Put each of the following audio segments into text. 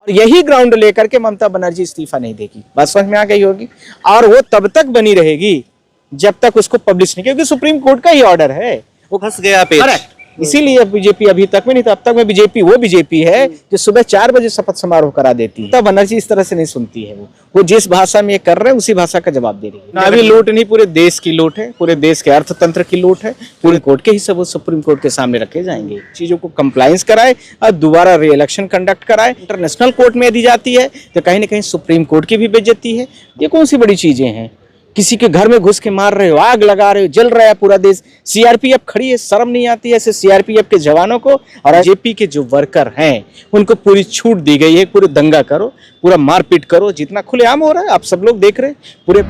यही ग्राउंड लेकर के ममता बनर्जी इस्तीफा नहीं देगी, बात समझ में आ गई होगी। और वो तब तक बनी रहेगी जब तक उसको पब्लिश नहीं, क्योंकि सुप्रीम कोर्ट का ही ऑर्डर है। वो फंस गया पेच। इसीलिए बीजेपी अभी तक में नहीं, तो अब तक में बीजेपी वो बीजेपी है जो सुबह 4 बजे शपथ समारोह करा देती है। तब बनर्जी इस तरह से नहीं सुनती है, वो जिस भाषा में ये कर रहे हैं उसी भाषा का जवाब दे रही है। ना भी लूट नहीं, पूरे देश की लूट है, पूरे देश के अर्थतंत्र की लूट है। पूरे कोर्ट के ही सब सुप्रीम कोर्ट के सामने रखे जाएंगे। चीजों को कंप्लायंस कराए और दोबारा री इलेक्शन कंडक्ट कराए। इंटरनेशनल कोर्ट में दी जाती है तो कहीं ना कहीं सुप्रीम कोर्ट की भी बेइज्जती है। ये कौन सी बड़ी चीजें हैं? किसी के घर में घुस के मार रहे हो, आग लगा रहे हो, जल रहा है पूरा देश, सीआरपीएफ खड़ी है, शर्म नहीं आती है ऐसे सीआरपीएफ के जवानों को? और बीजेपी के जो वर्कर हैं उनको पूरी छूट दी गई है, पूरे दंगा करो, पूरा मारपीट करो, जितना खुलेआम हो रहा है आप सब लोग देख रहे हैं पूरे।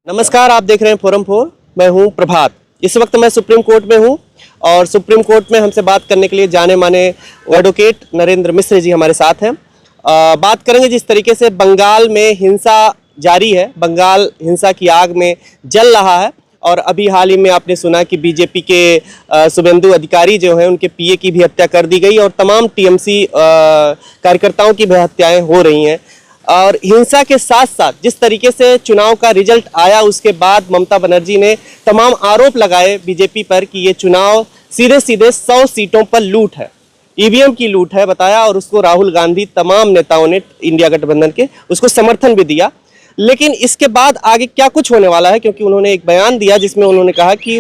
नमस्कार, आप देख रहे हैं फोरम 4। मैं हूं प्रभात। इस वक्त मैं सुप्रीम कोर्ट में हूं और सुप्रीम कोर्ट में हमसे बात करने के लिए जाने माने एडवोकेट नरेंद्र मिश्र जी हमारे साथ हैं। बात करेंगे जिस तरीके से बंगाल में हिंसा जारी है, बंगाल हिंसा की आग में जल रहा है। और अभी हाल ही में आपने सुना कि बीजेपी के शुभेंदु अधिकारी जो हैं उनके पीए की भी हत्या कर दी गई और तमाम टीएमसी कार्यकर्ताओं की भी हत्याएं हो रही हैं। और हिंसा के साथ साथ जिस तरीके से चुनाव का रिजल्ट आया उसके बाद ममता बनर्जी ने तमाम आरोप लगाए बीजेपी पर कि ये चुनाव सीधे सीधे 100 सीटों पर लूट है, ईवीएम की लूट है बताया। और उसको राहुल गांधी तमाम नेताओं ने इंडिया गठबंधन के उसको समर्थन भी दिया। लेकिन इसके बाद आगे क्या कुछ होने वाला है, क्योंकि उन्होंने एक बयान दिया जिसमें उन्होंने कहा कि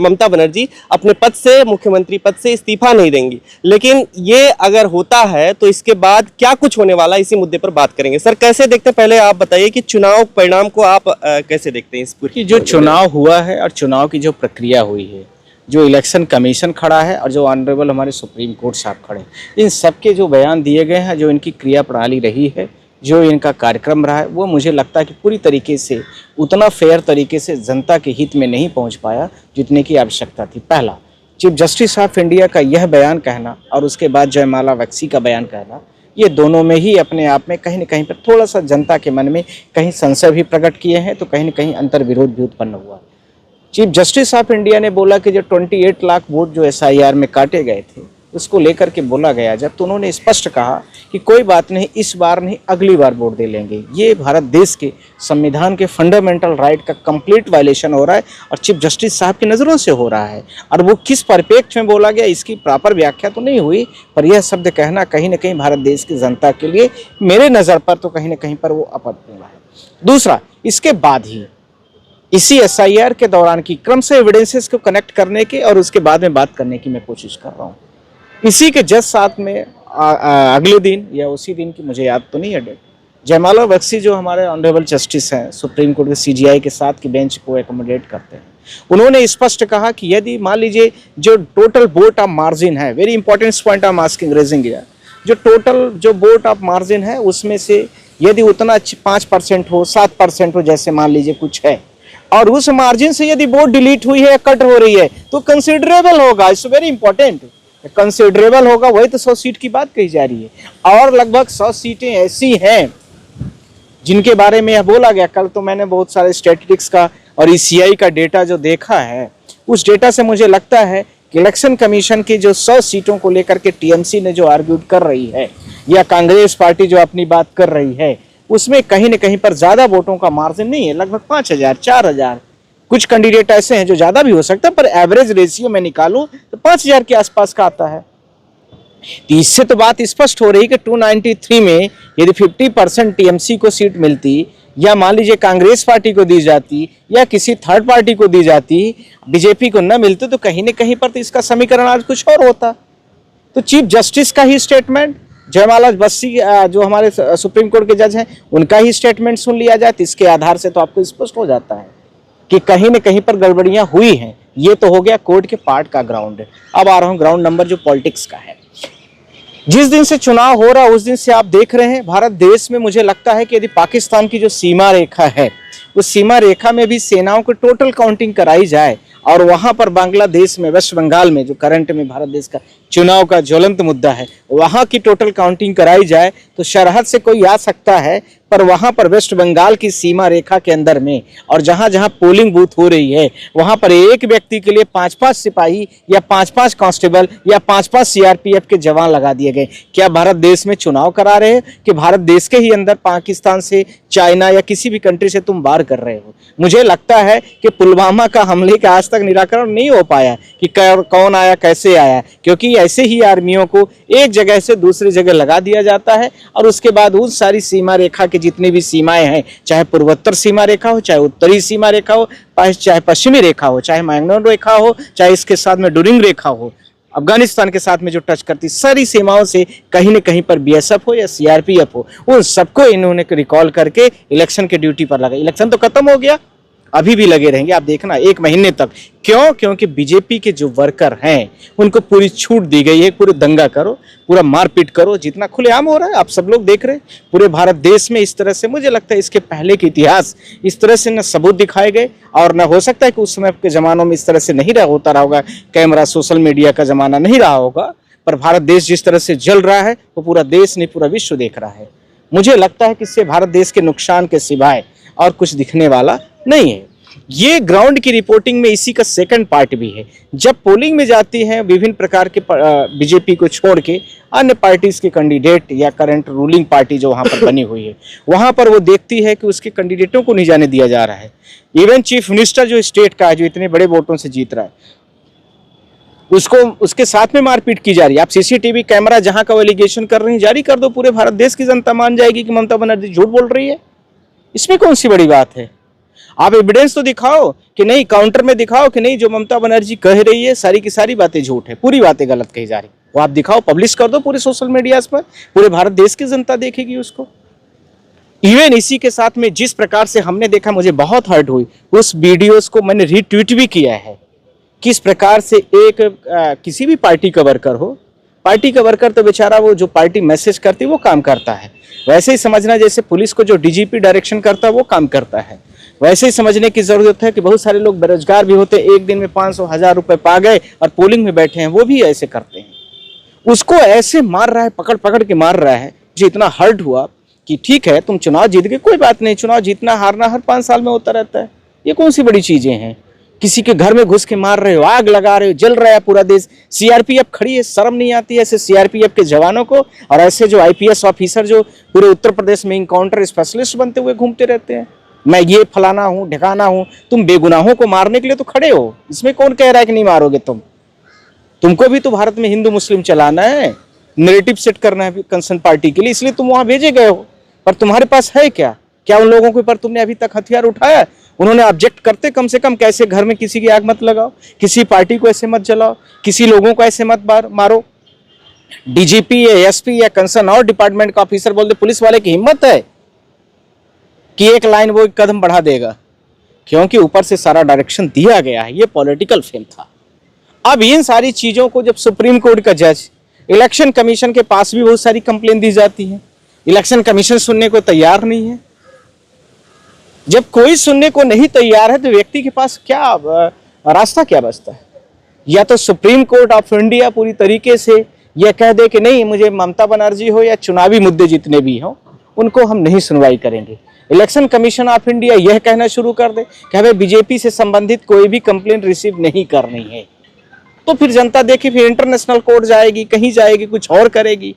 ममता बनर्जी अपने पद से, मुख्यमंत्री पद से इस्तीफा नहीं देंगी। लेकिन ये अगर होता है तो इसके बाद क्या कुछ होने वाला है, इसी मुद्दे पर बात करेंगे। सर कैसे देखते हैं, पहले आप बताइए कि चुनाव परिणाम को आप कैसे देखते हैं? इस पूरी जो चुनाव हुआ है और चुनाव की जो प्रक्रिया हुई है, जो इलेक्शन कमीशन खड़ा है और जो ऑनरेबल हमारे सुप्रीम कोर्ट साहब खड़े, इन सब के जो बयान दिए गए हैं, जो इनकी क्रिया प्रणाली रही है, जो इनका कार्यक्रम रहा है, वो मुझे लगता है कि पूरी तरीके से उतना फेयर तरीके से जनता के हित में नहीं पहुंच पाया जितने की आवश्यकता थी। पहला, चीफ जस्टिस ऑफ इंडिया का यह बयान कहना और उसके बाद जयमाला बख्शी का बयान कहना, ये दोनों में ही अपने आप में कहीं न कहीं पर थोड़ा सा जनता के मन में कहीं संशय भी प्रकट किए हैं, तो कहीं न कहीं अंतर्विरोध भी उत्पन्न हुआ। चीफ जस्टिस ऑफ इंडिया ने बोला कि जो 28 लाख वोट जो एसआईआर में काटे गए थे उसको लेकर के बोला गया जब, तो उन्होंने स्पष्ट कहा कि कोई बात नहीं, इस बार नहीं अगली बार वोट दे लेंगे। ये भारत देश के संविधान के फंडामेंटल राइट का कंप्लीट वायलेशन हो रहा है और चीफ जस्टिस साहब की नज़रों से हो रहा है। और वो किस परिप्रेक्ष्य में बोला गया इसकी प्रॉपर व्याख्या तो नहीं हुई, पर यह शब्द कहना कहीं ना कहीं भारत देश की जनता के लिए मेरे नज़र पर तो कहीं ना कहीं पर वो अपर्याप्त है। दूसरा, इसके बाद ही इसी एसआईआर के दौरान की क्रम से एविडेंसेस को कनेक्ट करने की और उसके बाद में बात करने की मैं कोशिश कर रहा हूँ। इसी के जस्ट साथ में अगले दिन या उसी दिन की मुझे याद तो नहीं है डेट, जयमाला बख्शी जो हमारे ऑनरेबल जस्टिस हैं सुप्रीम कोर्ट के सीजीआई के साथ की बेंच को एकोमोडेट करते हैं, उन्होंने स्पष्ट कहा कि यदि मान लीजिए जो टोटल वोट ऑफ मार्जिन है, very important point of asking raising here, जो टोटल जो वोट ऑफ मार्जिन है उसमें से यदि उतना 5% हो, 7% हो, जैसे मान लीजिए कुछ है, और उस मार्जिन से यदि वोट डिलीट हुई है, कट हो रही है, तो कंसिडरेबल होगा। इट्स वेरी इंपॉर्टेंट, कंसिडरेबल होगा, वही तो 100 सीट की बात कही जा रही है। और लगभग 100 सीटें ऐसी हैं जिनके बारे में यह बोला गया। कल तो मैंने बहुत सारे स्टैटिस्टिक्स का और ईसीआई का डेटा जो देखा है, उस डेटा से मुझे लगता है कि इलेक्शन कमीशन की जो 100 सीटों को लेकर के टीएमसी ने जो आर्ग्यूड कर रही है या कांग्रेस पार्टी जो अपनी बात कर रही है, उसमें कहीं न कहीं पर ज्यादा वोटों का मार्जिन नहीं है। लगभग 5000, 4000, कुछ कैंडिडेट ऐसे हैं जो ज्यादा भी हो सकता है, पर एवरेज रेशियो में निकालूं तो 5000 के आसपास का आता है। तो इससे तो बात स्पष्ट हो रही कि 293 में यदि 50% टीएमसी को सीट मिलती या मान लीजिए कांग्रेस पार्टी को दी जाती या किसी थर्ड पार्टी को दी जाती, बीजेपी को न मिलते, तो कहीं न कहीं पर तो इसका समीकरण आज कुछ और होता। तो चीफ जस्टिस का ही स्टेटमेंट, जयमाला बख्शी जो हमारे सुप्रीम कोर्ट के जज हैं, उनका ही स्टेटमेंट सुन लिया जाए, तो इसके आधार से तो आपको स्पष्ट हो जाता है कि कहीं न कहीं पर गड़बड़ियां हुई हैं। ये तो हो गया कोर्ट के पार्ट का ग्राउंड। अब आ रहा हूं ग्राउंड नंबर जो पॉलिटिक्स का है। जिस दिन से चुनाव हो रहा है उस दिन से आप देख रहे हैं भारत देश में, मुझे लगता है कि यदि पाकिस्तान की जो सीमा रेखा है, उस सीमा रेखा में भी सेनाओं को टोटल काउंटिंग कराई जाए और वहां पर बांग्लादेश में, वेस्ट बंगाल में जो करंट में भारत देश का चुनाव का ज्वलंत मुद्दा है, वहां की टोटल काउंटिंग कराई जाए, तो सरहद से कोई आ सकता है, पर वहां पर वेस्ट बंगाल की सीमा रेखा के अंदर में और जहां जहां पोलिंग बूथ हो रही है वहां पर एक व्यक्ति के लिए 5-5 सिपाही या 5-5 कांस्टेबल या 5-5 सीआरपीएफ के जवान लगा दिए गए। क्या भारत देश में चुनाव करा रहे हैं कि भारत देश के ही अंदर पाकिस्तान से, चाइना या किसी भी कंट्री से तुम वार कर रहे हो? मुझे लगता है कि पुलवामा का हमले का आज तक निराकरण नहीं हो पाया कि कौन आया, कैसे आया, क्योंकि ऐसे ही आर्मियों को एक जगह से दूसरी जगह लगा दिया जाता है और उसके बाद उन सारी सीमा रेखा के जितनी भी सीमाएं हैं, चाहे पूर्वोत्तर सीमा रेखा हो, चाहे उत्तरी सीमा रेखा हो, चाहे पश्चिमी रेखा हो, चाहे मैंगलोर रेखा हो, चाहे इसके साथ में डूरिंग रेखा हो, अफगानिस्तान के साथ में जो टच करती सारी सीमाओं से कहीं न कहीं पर बीएसएफ हो या सीआरपीएफ हो, उन सबको इन्होंने रिकॉल करके इलेक्शन के ड्यूटी पर लगा। इलेक्शन तो खत्म हो गया, अभी भी लगे रहेंगे, आप देखना 1 महीने तक। क्यों? क्योंकि बीजेपी के जो वर्कर हैं उनको पूरी छूट दी गई है, पूरे दंगा करो, पूरा मारपीट करो, जितना खुलेआम हो रहा है आप सब लोग देख रहे हैं पूरे भारत देश में। इस तरह से मुझे लगता है इसके पहले के इतिहास इस तरह से न सबूत दिखाए गए और न हो सकता है कि उस समय के जमानों में इस तरह से नहीं होता रहा होगा, कैमरा सोशल मीडिया का जमाना नहीं रहा होगा, पर भारत देश जिस तरह से जल रहा है वो पूरा देश नहीं पूरा विश्व देख रहा है। मुझे लगता है कि इससे भारत देश के नुकसान के सिवाय और कुछ दिखने वाला नहीं है। ये ग्राउंड की रिपोर्टिंग में इसी का सेकंड पार्ट भी है। जब पोलिंग में जाती हैं विभिन्न प्रकार के बीजेपी को छोड़ के अन्य पार्टीज के कैंडिडेट या करंट रूलिंग पार्टी जो वहां पर बनी हुई है, वहां पर वो देखती है कि उसके कैंडिडेटों को नहीं जाने दिया जा रहा है। इवन चीफ मिनिस्टर जो स्टेट का है, जो इतने बड़े वोटों से जीत रहा है, उसको उसके साथ में मारपीट की जा रही है। आप सीसीटीवी कैमरा जहां का वो एलिगेशन कर रहे हैं जारी कर दो, पूरे भारत देश की जनता मान जाएगी कि ममता बनर्जी झूठ बोल रही है। इसमें कौन सी बड़ी बात है? आप एविडेंस तो दिखाओ कि नहीं, काउंटर में दिखाओ कि नहीं जो ममता बनर्जी कह रही है सारी की सारी बातें झूठ है, पूरी बातें गलत कही जा रही, वो आप दिखाओ, पब्लिश कर दो पूरे सोशल मीडिया पर, पूरे भारत देश की जनता देखेगी उसको। इवन इसी के साथ में जिस प्रकार से हमने देखा, मुझे बहुत हर्ट हुई, उस वीडियोस को मैंने रीट्वीट भी किया है। किस प्रकार से एक किसी भी पार्टी का वर्कर हो, पार्टी का वर्कर तो बेचारा वो जो पार्टी मैसेज करती है वो काम करता है, वैसे ही समझना जैसे पुलिस को जो डीजीपी डायरेक्शन करता है वो काम करता है, वैसे ही समझने की जरूरत है कि बहुत सारे लोग बेरोजगार भी होते, एक दिन में 500-1000 रुपए पा गए और पोलिंग में बैठे हैं, वो भी ऐसे करते हैं। उसको ऐसे मार रहा है, पकड़ पकड़ के मार रहा है, जो इतना हर्ट हुआ कि ठीक है तुम चुनाव जीत गए, कोई बात नहीं, चुनाव जीतना हारना हर 5 साल में होता रहता है, ये कौन सी बड़ी चीजें हैं। किसी के घर में घुस के मार रहे हो, आग लगा रहे हो, जल रहा है पूरा देश, सीआरपीएफ खड़ी है, शर्म नहीं आती है ऐसे सीआरपीएफ के जवानों को? और ऐसे जो आईपीएस ऑफिसर जो पूरे उत्तर प्रदेश में इनकाउंटर स्पेशलिस्ट बनते हुए घूमते रहते हैं, मैं ये फलाना हूँ ढिकाना हूँ, तुम बेगुनाहों को मारने के लिए तो खड़े हो, इसमें कौन कह रहा है कि नहीं मारोगे तुमको भी तो भारत में हिंदू मुस्लिम चलाना है, नैरेटिव सेट करना है कंसर्न पार्टी के लिए, इसलिए तुम वहां भेजे गए हो, पर तुम्हारे पास है क्या? क्या उन लोगों के ऊपर तुमने अभी तक हथियार उठाया? उन्होंने ऑब्जेक्ट करते कम से कम, कैसे घर में किसी की आग मत लगाओ, किसी पार्टी को ऐसे मत जलाओ, किसी लोगों को ऐसे मत मारो। डीजीपी या एसपी या कंसर्न और डिपार्टमेंट का ऑफिसर बोलते पुलिस वाले की हिम्मत है कि एक लाइन वो एक कदम बढ़ा देगा, क्योंकि ऊपर से सारा डायरेक्शन दिया गया है, ये पॉलिटिकल फेल था। अब इन सारी चीजों को जब सुप्रीम कोर्ट का जज, इलेक्शन कमीशन के पास भी बहुत सारी कंप्लेन दी जाती है, इलेक्शन कमीशन सुनने को तैयार नहीं है। जब कोई सुनने को नहीं तैयार है तो व्यक्ति के पास क्या रास्ता क्या बचता है? या तो सुप्रीम कोर्ट ऑफ इंडिया पूरी तरीके से यह कह दे कि नहीं, मुझे ममता बनर्जी हो या चुनावी मुद्दे जितने भी हों उनको हम नहीं सुनवाई करेंगे। इलेक्शन कमीशन ऑफ इंडिया यह कहना शुरू कर दे कि हमें बीजेपी से संबंधित कोई भी कंप्लेंट रिसीव नहीं करनी है, तो फिर जनता देखी, फिर इंटरनेशनल कोर्ट जाएगी, कहीं जाएगी, कुछ और करेगी,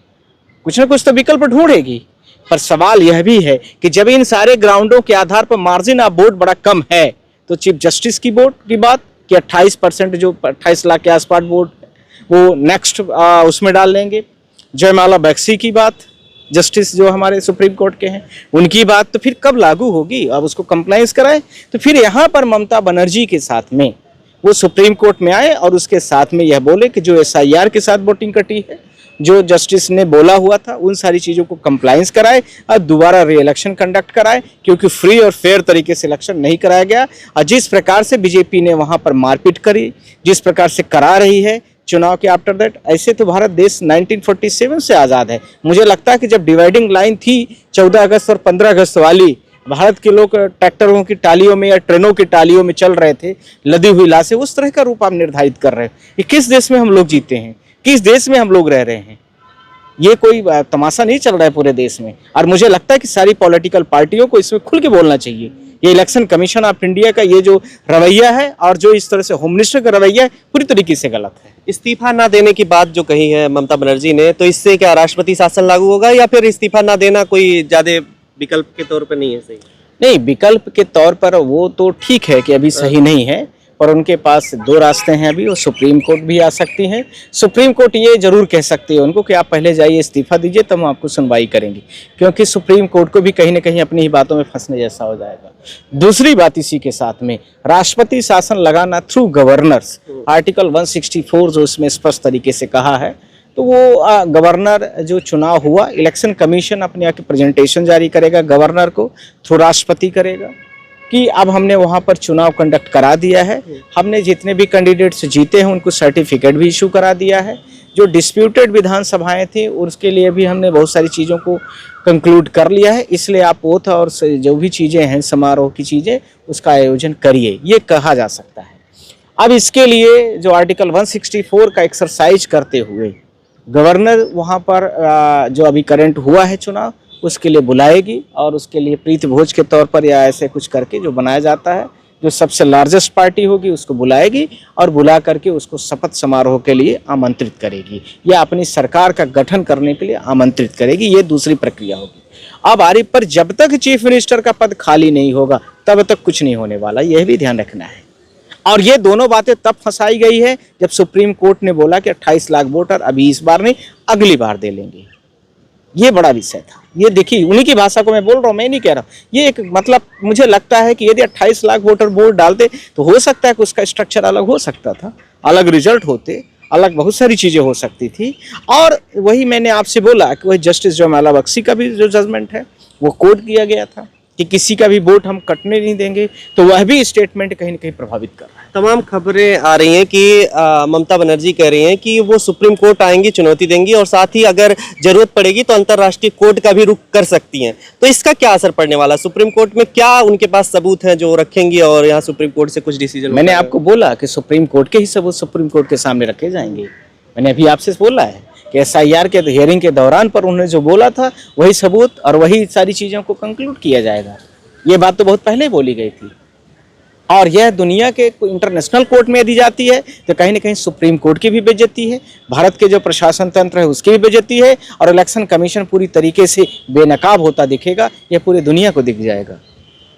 कुछ ना कुछ तो विकल्प ढूंढेगी। पर सवाल यह भी है कि जब इन सारे ग्राउंडों के आधार पर मार्जिन ऑफ वोट बड़ा कम है, तो चीफ जस्टिस की वोट की बात कि 28% जो 28 लाख के आसपास वोट वो नेक्स्ट उसमें डाल लेंगे, जयमाला बख्शी की बात, जस्टिस जो हमारे सुप्रीम कोर्ट के हैं उनकी बात, तो फिर कब लागू होगी? अब उसको कंप्लाइंस कराएं। तो फिर यहाँ पर ममता बनर्जी के साथ में वो सुप्रीम कोर्ट में आए और उसके साथ में यह बोले कि जो SIR के साथ वोटिंग कटी है, जो जस्टिस ने बोला हुआ था, उन सारी चीज़ों को कंप्लाइंस कराए और दोबारा री इलेक्शन कंडक्ट कराए, क्योंकि फ्री और फेयर तरीके से इलेक्शन नहीं कराया गया। और जिस प्रकार से बीजेपी ने वहाँ पर मारपीट करी, जिस प्रकार से करा रही है चुनाव के आफ्टर दैट, ऐसे तो भारत देश 1947 से आज़ाद है। मुझे लगता है कि जब डिवाइडिंग लाइन थी 14 अगस्त और 15 अगस्त वाली, भारत के लोग ट्रैक्टरों की टालियों में या ट्रेनों की टालियों में चल रहे थे, लदी हुई लाशें, उस तरह का रूप आप निर्धारित कर रहे हैं। ये किस देश में हम लोग जीते हैं, किस देश में हम लोग रह रहे हैं? ये कोई तमाशा नहीं चल रहा है पूरे देश में। और मुझे लगता है कि सारी पॉलिटिकल पार्टियों को इसमें खुल के बोलना चाहिए। ये इलेक्शन कमीशन ऑफ इंडिया का ये जो रवैया है और जो इस तरह से होम मिनिस्टर का रवैया है पूरी तरीके से गलत है। इस्तीफा ना देने की बात जो कही है ममता बनर्जी ने, तो इससे क्या राष्ट्रपति शासन लागू होगा या फिर इस्तीफा ना देना कोई ज्यादा विकल्प के तौर पर नहीं है? सही नहीं, विकल्प के तौर पर वो तो ठीक है कि अभी सही नहीं है, पर उनके पास दो रास्ते हैं अभी। वो सुप्रीम कोर्ट भी आ सकती हैं। सुप्रीम कोर्ट ये जरूर कह सकती है उनको कि आप पहले जाइए इस्तीफा दीजिए, तब हम आपको सुनवाई करेंगे, क्योंकि सुप्रीम कोर्ट को भी कहीं ना कहीं अपनी ही बातों में फंसने जैसा हो जाएगा। दूसरी बात इसी के साथ में राष्ट्रपति शासन लगाना थ्रू गवर्नर्स, आर्टिकल 164 जो इसमें स्पष्ट तरीके से कहा है, तो वो गवर्नर जो चुनाव हुआ, इलेक्शन कमीशन अपने आके प्रेजेंटेशन जारी करेगा गवर्नर को, थ्रू राष्ट्रपति करेगा कि अब हमने वहाँ पर चुनाव कंडक्ट करा दिया है, हमने जितने भी कैंडिडेट्स जीते हैं उनको सर्टिफिकेट भी इशू करा दिया है। जो डिस्प्यूटेड विधानसभाएं थी उसके लिए भी हमने बहुत सारी चीज़ों को कंक्लूड कर लिया है, इसलिए आप ओथ और जो भी चीज़ें हैं समारोह की चीज़ें उसका आयोजन करिए, ये कहा जा सकता है। अब इसके लिए जो आर्टिकल 164 का एक्सरसाइज करते हुए गवर्नर वहाँ पर जो अभी करंट हुआ है चुनाव उसके लिए बुलाएगी और उसके लिए प्रीति भोज के तौर पर या ऐसे कुछ करके जो बनाया जाता है, जो सबसे लार्जेस्ट पार्टी होगी उसको बुलाएगी और बुला करके उसको शपथ समारोह के लिए आमंत्रित करेगी या अपनी सरकार का गठन करने के लिए आमंत्रित करेगी। ये दूसरी प्रक्रिया होगी। अब आरिफ पर जब तक चीफ मिनिस्टर का पद खाली नहीं होगा तब तक कुछ नहीं होने वाला, यह भी ध्यान रखना है। और ये दोनों बातें तब फंसाई गई है जब सुप्रीम कोर्ट ने बोला कि 28 लाख वोटर अभी इस बार नहीं अगली बार दे लेंगे। ये बड़ा विषय था। ये देखिए उन्हीं की भाषा को मैं बोल रहा हूँ, मैं नहीं कह रहा। ये एक मतलब मुझे लगता है कि यदि 28 लाख वोटर वोट डालते तो हो सकता है कि उसका स्ट्रक्चर अलग हो सकता था, अलग रिजल्ट होते, अलग बहुत सारी चीज़ें हो सकती थी। और वही मैंने आपसे बोला कि वही जस्टिस जमाला बख्शी का भी जो जजमेंट है वो कोट किया गया था कि किसी का भी वोट हम कटने नहीं देंगे, तो वह भी स्टेटमेंट कहीं ना कहीं प्रभावित कर रहा है। तमाम खबरें आ रही हैं कि ममता बनर्जी कह रही हैं कि वो सुप्रीम कोर्ट आएंगी, चुनौती देंगी और साथ ही अगर जरूरत पड़ेगी तो अंतर्राष्ट्रीय कोर्ट का भी रुख कर सकती हैं। तो इसका क्या असर पड़ने वाला? सुप्रीम कोर्ट में क्या उनके पास सबूत हैं जो रखेंगी और यहाँ सुप्रीम कोर्ट से कुछ डिसीजन? मैंने आपको बोला कि सुप्रीम कोर्ट के ही सबूत सुप्रीम कोर्ट के सामने रखे जाएंगे। मैंने अभी आपसे बोला है कि SIR के हियरिंग के दौरान पर उन्होंने जो बोला था वही सबूत और वही सारी चीज़ों को कंक्लूड किया जाएगा। ये बात तो बहुत पहले बोली गई थी। और यह दुनिया के इंटरनेशनल कोर्ट में दी जाती है तो कहीं ना कहीं सुप्रीम कोर्ट की भी बेइज्जती है, भारत के जो प्रशासन तंत्र है उसकी भी बेइज्जती है, और इलेक्शन कमीशन पूरी तरीके से बेनकाब होता दिखेगा। यह पूरी दुनिया को दिख जाएगा।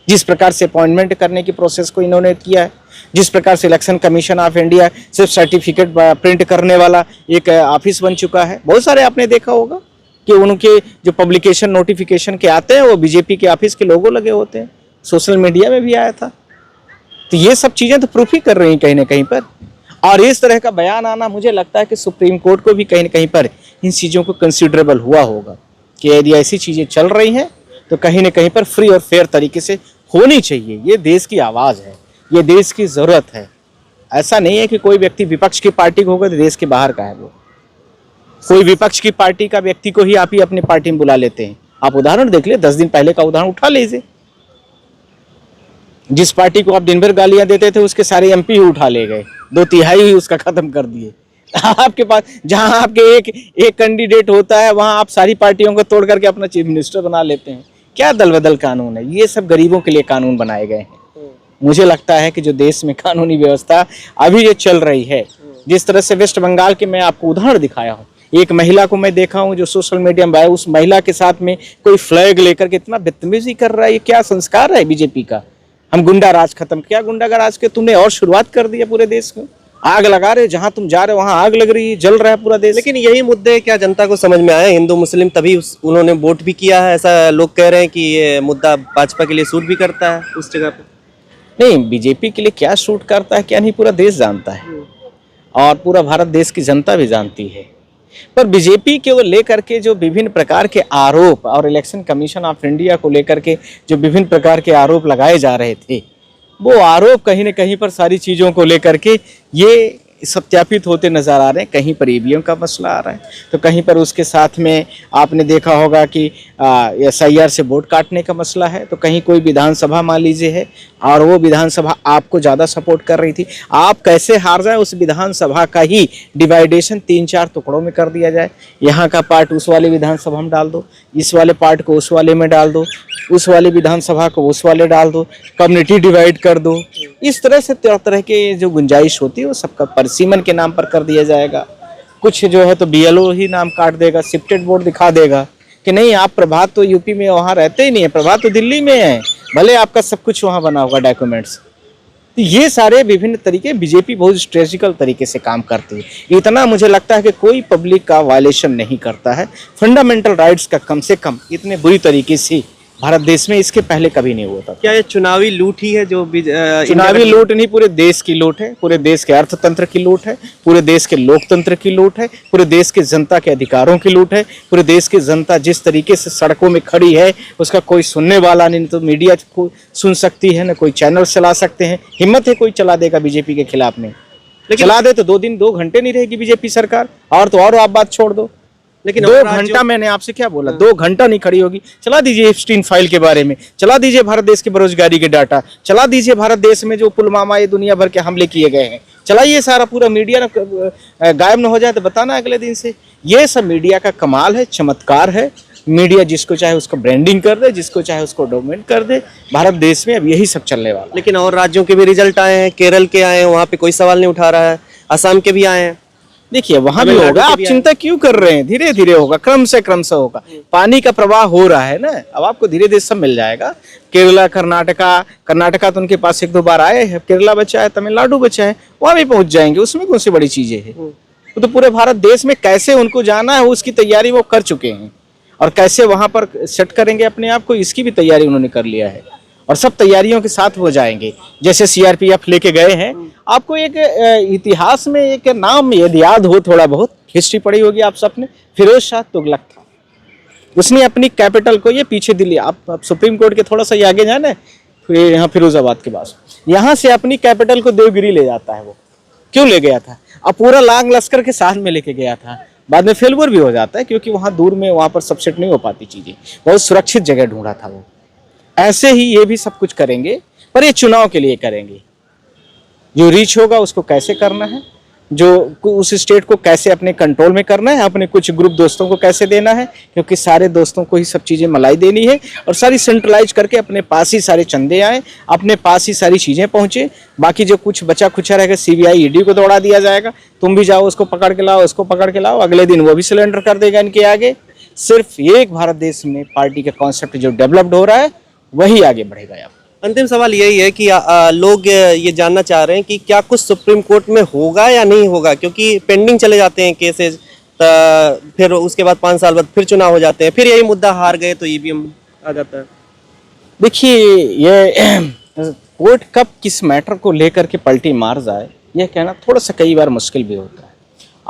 जिस प्रकार से अपॉइंटमेंट करने की प्रोसेस को इन्होंने किया है, जिस प्रकार से इलेक्शन कमीशन ऑफ इंडिया सिर्फ सर्टिफिकेट प्रिंट करने वाला एक ऑफिस बन चुका है। बहुत सारे आपने देखा होगा कि उनके जो पब्लिकेशन नोटिफिकेशन के आते हैं वो बीजेपी के ऑफिस के लोगो लगे होते हैं, सोशल मीडिया में भी आया था। तो ये सब चीज़ें तो प्रूफ ही कर रही हैं कहीं ना कहीं पर। और इस तरह का बयान आना मुझे लगता है कि सुप्रीम कोर्ट को भी कहीं ना कहीं पर इन चीज़ों को कंसिडरेबल हुआ होगा कि यदि ऐसी चीज़ें चल रही हैं तो कहीं ना कहीं पर फ्री और फेयर तरीके से होनी चाहिए। ये देश की आवाज़ है, ये देश की ज़रूरत है। ऐसा नहीं है कि कोई व्यक्ति विपक्ष की पार्टी को होगा तो देश के बाहर का है वो। कोई विपक्ष की पार्टी का व्यक्ति को ही आप ही अपनी पार्टी में बुला लेते हैं। आप उदाहरण देख ले, 10 दिन पहले का उदाहरण उठा लीजिए। जिस पार्टी को आप दिन भर गालियां देते थे उसके सारे MP ही उठा ले गए, 2/3 ही उसका खत्म कर दिए। आपके पास जहां आपके एक कैंडिडेट होता है वहां आप सारी पार्टियों को तोड़ करके अपना चीफ मिनिस्टर बना लेते हैं। क्या दल बदल कानून है? ये सब गरीबों के लिए कानून बनाए गए हैं। मुझे लगता है कि जो देश में कानूनी व्यवस्था अभी जो चल रही है, जिस तरह से वेस्ट बंगाल के मैं आपको उदाहरण दिखाया हूँ, एक महिला को मैं देखा हूँ जो सोशल मीडिया में आया, उस महिला के साथ में कोई फ्लैग लेकर के इतना बदतमीजी कर रहा है। ये क्या संस्कार है बीजेपी का? हम गुंडा राज खत्म, क्या गुंडा राज के तुमने और शुरुआत कर दिया पूरे देश को। आग लगा रहे, जहां तुम जा रहे हो वहां आग लग रही है, जल रहा है पूरा देश। लेकिन यही मुद्दे क्या जनता को समझ में आए? हिंदू मुस्लिम तभी उन्होंने वोट भी किया है, ऐसा लोग कह रहे हैं कि ये मुद्दा भाजपा के लिए सूट भी करता है उस जगह पे। नहीं, बीजेपी के लिए क्या सूट करता है क्या नहीं पूरा देश जानता है और पूरा भारत देश की जनता भी जानती है। पर बीजेपी को लेकर के जो विभिन्न प्रकार के आरोप और इलेक्शन कमीशन ऑफ इंडिया को लेकर के जो विभिन्न प्रकार के आरोप लगाए जा रहे थे, वो आरोप कहीं न कहीं पर सारी चीज़ों को लेकर के ये सत्यापित होते नजर आ रहे हैं। कहीं पर ईवीएम का मसला आ रहा है, तो कहीं पर उसके साथ में आपने देखा होगा कि एसआईआर से वोट काटने का मसला है, तो कहीं कोई विधानसभा मान लीजिए है और वो विधानसभा आपको ज़्यादा सपोर्ट कर रही थी, आप कैसे हार जाए उस विधानसभा का ही डिवाइडेशन 3-4 टुकड़ों में कर दिया जाए। यहाँ का पार्ट उस वाले विधानसभा में डाल दो, इस वाले पार्ट को उस वाले में डाल दो, उस वाले विधानसभा को उस वाले डाल दो, कम्युनिटी डिवाइड कर दो। इस तरह से तरह तरह के जो गुंजाइश होती है वो सबका परिसीमन के नाम पर कर दिया जाएगा। कुछ जो है तो बीएलओ ही नाम काट देगा, शिफ्टेड बोर्ड दिखा देगा कि नहीं आप प्रभात तो यूपी में वहाँ रहते ही नहीं है, प्रभात तो दिल्ली में है, भले आपका सब कुछ वहाँ बना होगा डॉक्यूमेंट्स। तो ये सारे विभिन्न तरीके बीजेपी बहुत स्ट्रेटेजिकल तरीके से काम करती है। इतना मुझे लगता है कि कोई पब्लिक का वायलेशन नहीं करता है, फंडामेंटल राइट्स का कम से कम इतने बुरी तरीके से भारत देश में इसके पहले कभी नहीं हुआ था। क्या ये चुनावी लूट ही है जो चुनावी लूट नहीं, पूरे देश की लूट है, पूरे देश के अर्थतंत्र की लूट है, पूरे देश के लोकतंत्र की लूट है, पूरे देश के जनता के अधिकारों की लूट है। पूरे देश की जनता जिस तरीके से सड़कों में खड़ी है उसका कोई सुनने वाला नहीं, तो मीडिया को सुन सकती है, न कोई चैनल चला सकते हैं। हिम्मत है कोई चला देगा बीजेपी के खिलाफ में, लेकिन चला दे तो 2 दिन 2 घंटे नहीं रहेगी बीजेपी सरकार, और तो और आप बात छोड़ दो, लेकिन 2 घंटा मैंने आपसे क्या बोला, 2 घंटा नहीं खड़ी होगी। चला दीजिए एप्स्टीन फाइल के बारे में, चला दीजिए भारत देश की बेरोजगारी के डाटा, चला दीजिए भारत देश में जो पुलवामा ये दुनिया भर के हमले किए गए हैं, चलाइए सारा, पूरा मीडिया ना गायब ना हो जाए तो बताना अगले दिन से। ये सब मीडिया का कमाल है, चमत्कार है। मीडिया जिसको चाहे उसको ब्रांडिंग कर दे, जिसको चाहे उसको डोमिनेट कर दे। भारत देश में अब यही सब चलने वाला। लेकिन और राज्यों के भी रिजल्ट आए हैं, केरल के आए हैं, वहाँ पे कोई सवाल नहीं उठा रहा है, असम के भी आए हैं। देखिए वहां भी होगा, आप चिंता क्यों कर रहे हैं, धीरे धीरे होगा, क्रम से होगा। पानी का प्रवाह हो रहा है ना, अब आपको धीरे धीरे सब मिल जाएगा। केरला, कर्नाटका तो उनके पास 1-2 बार आए हैं, केरला बचा है, तमिलनाडु बचा है, वहां भी पहुंच जाएंगे, उसमें कौन सी बड़ी चीजें हैं। वो तो पूरे भारत देश में कैसे उनको जाना है उसकी तैयारी वो कर चुके हैं, और कैसे वहां पर सेट करेंगे अपने आप को इसकी भी तैयारी उन्होंने कर लिया है, और सब तैयारियों के साथ वो जाएंगे। जैसे सीआरपीएफ लेके गए हैं, आपको एक इतिहास में एक नाम यदि याद हो, थोड़ा बहुत हिस्ट्री पढ़ी होगी आप सबने, फिरोज शाह तुगलक था। उसने अपनी कैपिटल को, ये पीछे दिल्ली, आप सुप्रीम कोर्ट के थोड़ा सा आगे जाए ना, यहाँ फिरोजाबाद के पास, यहाँ से अपनी कैपिटल को देवगिरी ले जाता है। वो क्यों ले गया था? अब पूरा लांग लश्कर के साथ में लेके गया था। बाद में फेलवर भी हो जाता है, क्योंकि वहाँ दूर में वहाँ पर सबसेट नहीं हो पाती चीजें, बहुत सुरक्षित जगह ढूंढा था वो। ऐसे ही ये भी सब कुछ करेंगे, पर ये चुनाव के लिए करेंगे। जो रीच होगा उसको कैसे करना है, जो उस स्टेट को कैसे अपने कंट्रोल में करना है, अपने कुछ ग्रुप दोस्तों को कैसे देना है, क्योंकि सारे दोस्तों को ही सब चीज़ें मलाई देनी है, और सारी सेंट्रलाइज करके अपने पास ही सारे चंदे आए, अपने पास ही सारी चीज़ें पहुँचे। बाकी जो कुछ बचा खुचा रहेगा सीबीआई ईडी को दौड़ा दिया जाएगा, तुम भी जाओ उसको पकड़ के लाओ, उसको पकड़ के लाओ, अगले दिन वो भी सिलेंडर कर देगा इनके आगे। सिर्फ एक भारत देश में पार्टी का कॉन्सेप्ट जो डेवलप्ड हो रहा है वही आगे बढ़ेगा। अब अंतिम सवाल यही है कि लोग ये जानना चाह रहे हैं कि क्या कुछ सुप्रीम कोर्ट में होगा या नहीं होगा, क्योंकि पेंडिंग चले जाते हैं केसेस, फिर उसके बाद 5 साल बाद फिर चुनाव हो जाते हैं, फिर यही मुद्दा हार गए तो ईवीएम आ जाता है। देखिए ये कोर्ट कब किस मैटर को लेकर के पलटी मार जाए यह कहना थोड़ा सा कई बार मुश्किल भी होता है,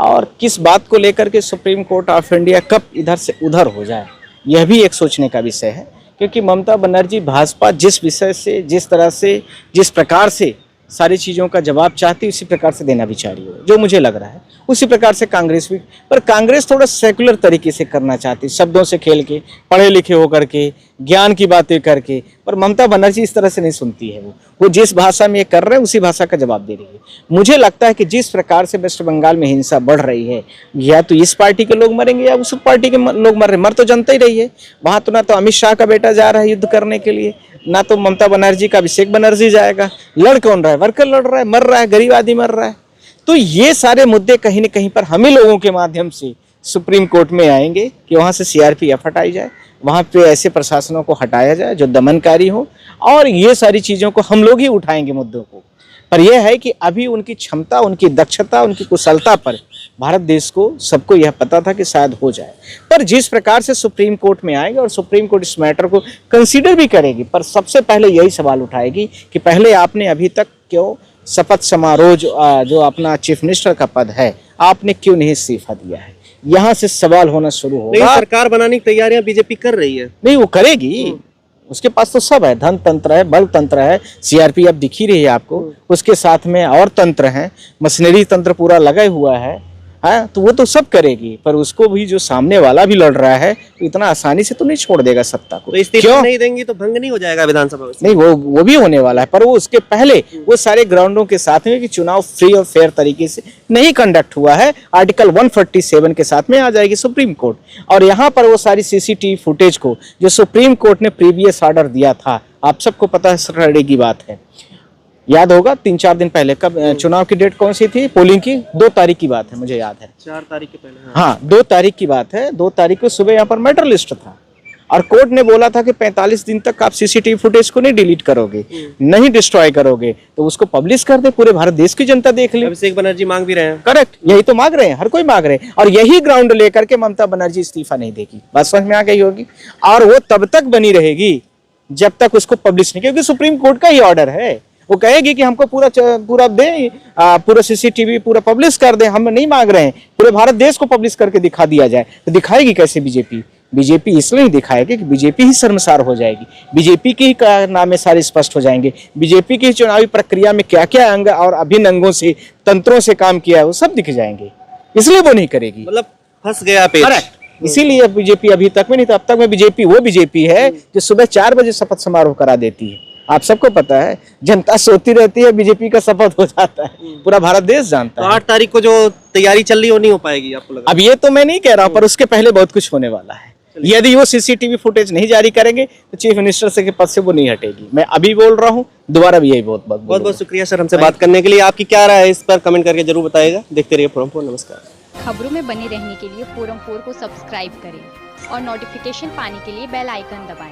और किस बात को लेकर के सुप्रीम कोर्ट ऑफ इंडिया कब इधर से उधर हो जाए यह भी एक सोचने का विषय है। क्योंकि ममता बनर्जी भाजपा जिस विषय से, जिस तरह से, जिस प्रकार से सारी चीज़ों का जवाब चाहती उसी प्रकार से देना भी चाह रही है, जो मुझे लग रहा है उसी प्रकार से कांग्रेस भी। पर कांग्रेस थोड़ा सेकुलर तरीके से करना चाहती, शब्दों से खेल के, पढ़े लिखे होकर के, ज्ञान की बातें करके। पर ममता बनर्जी इस तरह से नहीं सुनती है, वो जिस भाषा में ये कर रहे हैं उसी भाषा का जवाब दे रही है। मुझे लगता है कि जिस प्रकार से वेस्ट बंगाल में हिंसा बढ़ रही है, या तो इस पार्टी के लोग मरेंगे या उस पार्टी के लोग मर रहे, मर तो जनता ही रही है। वहाँ तो ना तो अमित शाह का बेटा जा रहा है युद्ध करने के लिए, ना तो ममता बनर्जी का अभिषेक बनर्जी जाएगा। लड़ कौन रहा है? वर्कर लड़ रहा है, मर रहा है, गरीब आदमी मर रहा है। तो ये सारे मुद्दे कहीं न कहीं पर हम ही लोगों के माध्यम से सुप्रीम कोर्ट में आएंगे कि वहाँ से सीआरपीएफ हटाई जाए, वहाँ पे ऐसे प्रशासनों को हटाया जाए जो दमनकारी हो, और ये सारी चीज़ों को हम लोग ही उठाएंगे मुद्दों को। पर यह है कि अभी उनकी क्षमता, उनकी दक्षता, उनकी कुशलता पर भारत देश को सबको यह पता था कि शायद हो जाए। पर जिस प्रकार से सुप्रीम कोर्ट में आएंगे और सुप्रीम कोर्ट इस मैटर को कंसीडर भी करेगी, पर सबसे पहले यही सवाल उठाएगी कि पहले आपने अभी तक क्यों शपथ समारोह जो अपना चीफ मिनिस्टर का पद है, आपने क्यों नहीं इस्तीफा दिया है। यहाँ से सवाल होना शुरू होगा। सरकार बनाने की तैयारियां बीजेपी कर रही है। नहीं, वो करेगी, उसके पास तो सब है, धन तंत्र है, बल तंत्र है, सीआरपीएफ दिख ही रही है आपको, उसके साथ में और तंत्र हैं, मशीनरी तंत्र पूरा लगा हुआ है। हाँ, तो वो तो सब करेगी, पर उसको भी जो सामने वाला भी लड़ रहा है इतना आसानी से तो नहीं छोड़ देगा सत्ता को। तो इस्तीफा नहीं देंगी तो भंग नहीं हो जाएगा विधानसभा में? नहीं, वो भी होने वाला है, पर वो उसके पहले वो सारे ग्राउंडों के साथ में कि चुनाव फ्री और फेयर तरीके से नहीं कंडक्ट हुआ है, आर्टिकल 147 के साथ में आ जाएगी सुप्रीम कोर्ट। और यहाँ पर वो सारी सीसीटीवी फुटेज को जो सुप्रीम कोर्ट ने प्रीवियस ऑर्डर दिया था, आप सबको पता है, सैटरडे की बात है, याद होगा 3-4 दिन पहले, कब चुनाव की डेट कौन सी थी, पोलिंग की 2 तारीख की बात है, मुझे याद है 4 तारीख के पहले। हाँ, 2 तारीख की बात है। 2 तारीख को सुबह यहाँ पर मैटर लिस्ट था और कोर्ट ने बोला था कि 45 दिन तक आप सीसीटीवी फुटेज को नहीं डिलीट करोगे, नहीं डिस्ट्रॉय करोगे, तो उसको पब्लिश कर दे, पूरे भारत देश की जनता देख ले। अभिषेक बनर्जी मांग भी रहे हैं। करेक्ट, यही तो मांग रहे हैं, हर कोई मांग रहे हैं, और यही ग्राउंड लेकर के ममता बनर्जी इस्तीफा नहीं देगी। बात समझ में आ गई होगी। और वो तब तक बनी रहेगी जब तक उसको पब्लिश नहीं, क्योंकि सुप्रीम कोर्ट का ही ऑर्डर है। वो कहेगी कि हमको पूरा दे, पूरा सीसीटीवी पूरा पब्लिश कर दे, हम नहीं मांग रहे हैं, पूरे भारत देश को पब्लिश करके दिखा दिया जाए। तो दिखाएगी कैसे बीजेपी? बीजेपी इसलिए नहीं दिखाएगी कि बीजेपी ही शर्मसार हो जाएगी, बीजेपी के ही कारनामे सारे स्पष्ट हो जाएंगे, बीजेपी की चुनावी प्रक्रिया में क्या क्या अंग और अभिन्न अंगों से, तंत्रों से काम किया है वो सब दिख जाएंगे, इसलिए वो नहीं करेगी। मतलब फंस गया पेच। करेक्ट, इसीलिए बीजेपी अभी तक में नहीं, तो अब तक में बीजेपी वो बीजेपी है जो सुबह 4 बजे शपथ समारोह करा देती है। आप सबको पता है, जनता सोती रहती है, बीजेपी का शपथ हो जाता है, पूरा भारत देश जानता तो है। 8 तारीख को जो तैयारी चल रही है वो नहीं हो पाएगी आपको लगा? अब ये तो मैं नहीं कह रहा हूं, पर उसके पहले बहुत कुछ होने वाला है। यदि वो सीसीटीवी फुटेज नहीं जारी करेंगे तो चीफ मिनिस्टर से के पद से वो नहीं हटेगी। मैं अभी बोल रहा हूँ, दोबारा भी यही बहुत बहुत शुक्रिया सर हमसे बात करने के लिए। आपकी क्या राय है इस पर कमेंट करके जरूर बताइएगा। देखते रहिए फोरम 4। नमस्कार। खबरों में बने रहने के लिए फोरम 4 को सब्सक्राइब करें और नोटिफिकेशन पाने के लिए बेल आइकन दबाएं।